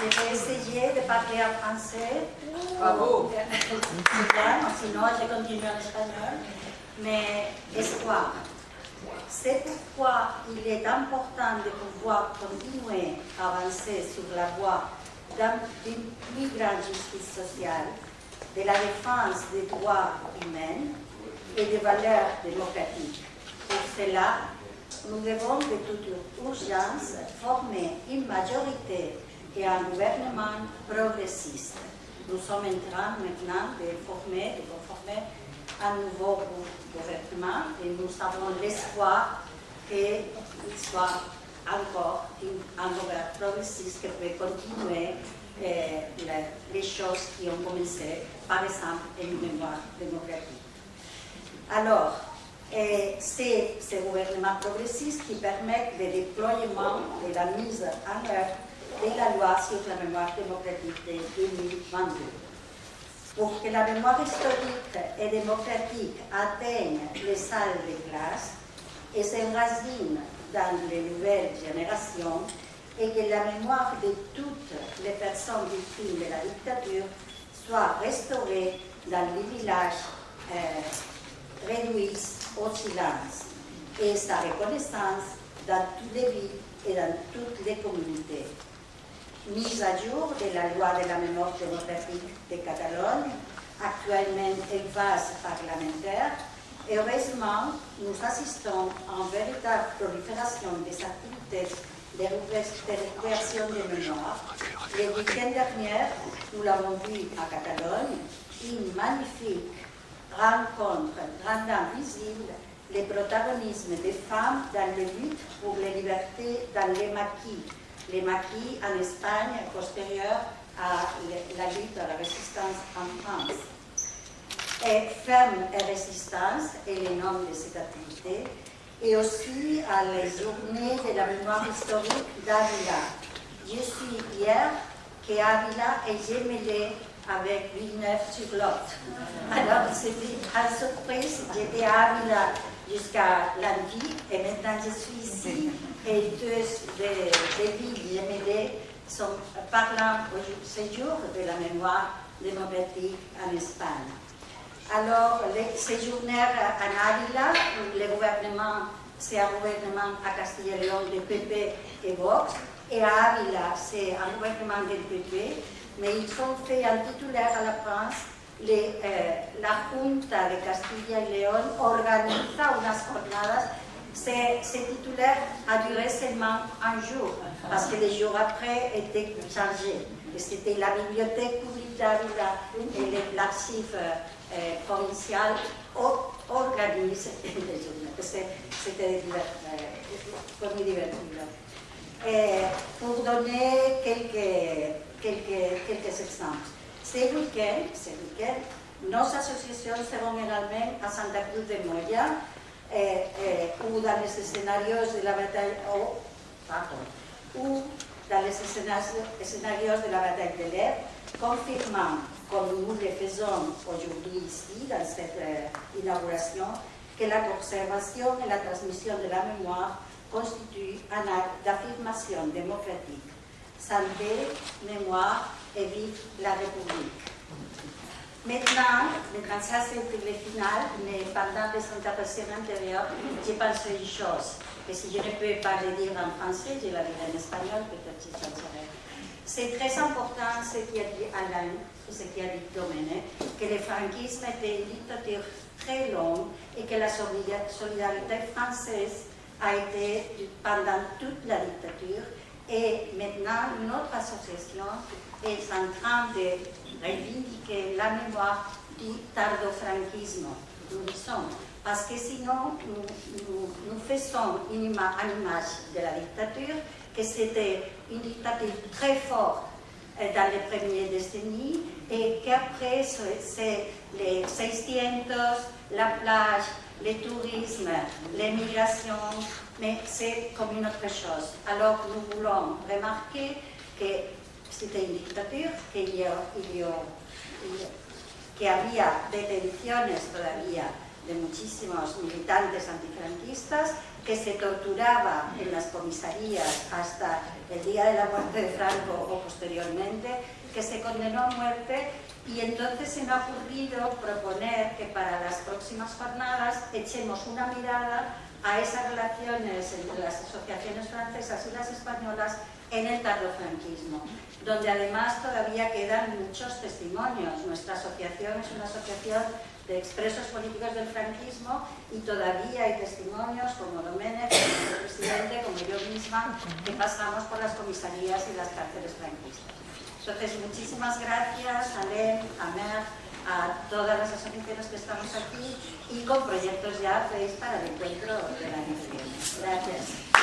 Je vais essayer de parler en français. Bravo. Sinon, je continue en espagnol. Mais espoir. C'est pourquoi il est important de pouvoir continuer à avancer sur la voie d'une plus grande justice sociale, de la défense des droits humains et des valeurs démocratiques. Pour cela, nous devons de toute urgence former une majorité et un gouvernement progressiste. Nous sommes en train maintenant de conformer un nouveau gouvernement et nous avons l'espoir qu'il soit encore un gouvernement progressiste qui peut continuer les choses qui ont commencé, par exemple, une mémoire démocratique. Alors, c'est ce gouvernement progressiste qui permet le déploiement et la mise en œuvre de la loi sur la mémoire démocratique de 2022. Pour que la mémoire historique et démocratique atteigne les salles de classe et s'enracine dans les nouvelles générations, et que la mémoire de toutes les personnes victimes de la dictature soit restaurée dans les villages réduits au silence, et sa reconnaissance dans toutes les villes et dans toutes les communautés. Mise à jour de la loi de la mémoire démocratique de Catalogne, actuellement en phase parlementaire, heureusement, nous assistons à une véritable prolifération des activités de récupération de mémoire. Le week-end dernier, nous l'avons vu à Catalogne, une magnifique rencontre rendant visible le protagonisme des femmes dans les luttes pour les libertés dans les maquis. Les maquis en Espagne, postérieur à la lutte à la résistance en France. Et Femmes et Résistance est le nom de cette activité, et aussi à la journée de la mémoire historique d'Ávila. Je suis hier qu'Ávila est jumelée avec Villeneuve-sur-Lot. Alors, c'était une surprise, j'étais à Ávila jusqu'à lundi, et maintenant je suis ici, et deux des villes jumelées sont parlant ce jour de la mémoire démocratique en Espagne. Alors, les séjournaires en Ávila, le gouvernement, c'est un gouvernement à Castilla y León de PP et Vox, et à Ávila, c'est un gouvernement del PP, mais ils ont fait un titulaire à la France. La Junta de Castilla y León organiza unas jornadas. Ce titulaire a duré seulement un jour, parce que les jours après étaient changés. C'était la bibliothèque publique d'Ávila et l'archive provincial organisent des journées. C'était divertissant. Pour donner quelques exemples. Ce week-end, nos associations seront également à Santa Cruz de Moya, ou dans les scénarios de la bataille, ou dans les scénarios de la bataille de l'Air, confirmant, comme nous le faisons aujourd'hui ici, dans cette inauguration, que la conservation et la transmission de la mémoire constituent un acte d'affirmation démocratique. Santé, mémoire et vive la République. Maintenant, ça c'est le final, mais pendant les interventions antérieures, j'ai pensé une chose, que si je ne peux pas le dire en français, je la dirai en espagnol, peut-être que ça serait. C'est très important ce qui a dit Alain, ce qui a dit Domenech, que le franquisme était une dictature très longue et que la solidarité française a été pendant toute la dictature. Et maintenant, notre association est en train de reivindiquer la mémoire du tardofranquisme. Nous y sommes. Parce que sinon, nous faisons une image de la dictature, que c'était une dictature très forte dans les premières décennies, et qu'après, c'est les 600, la plage, le tourisme, l'immigration, mais c'est comme une autre chose. Alors nous voulons remarquer que c'était une dictature, que había detenciones todavía de muchísimos militantes antifranquistas, que se torturaba en las comisarías hasta el día de la muerte de Franco o posteriormente, que se condenó a muerte, y entonces se me ha ocurrido proponer que para las próximas jornadas echemos una mirada a esas relaciones entre las asociaciones francesas y las españolas en el tardofranquismo, donde además todavía quedan muchos testimonios. Nuestra asociación es una asociación de expresos políticos del franquismo y todavía hay testimonios como Domenech, como el presidente, como yo misma, que pasamos por las comisarías y las cárceles franquistas. Entonces, muchísimas gracias a Len, a Mer, a todas las asociaciones que estamos aquí y con proyectos ya para el encuentro del año que viene. Gracias.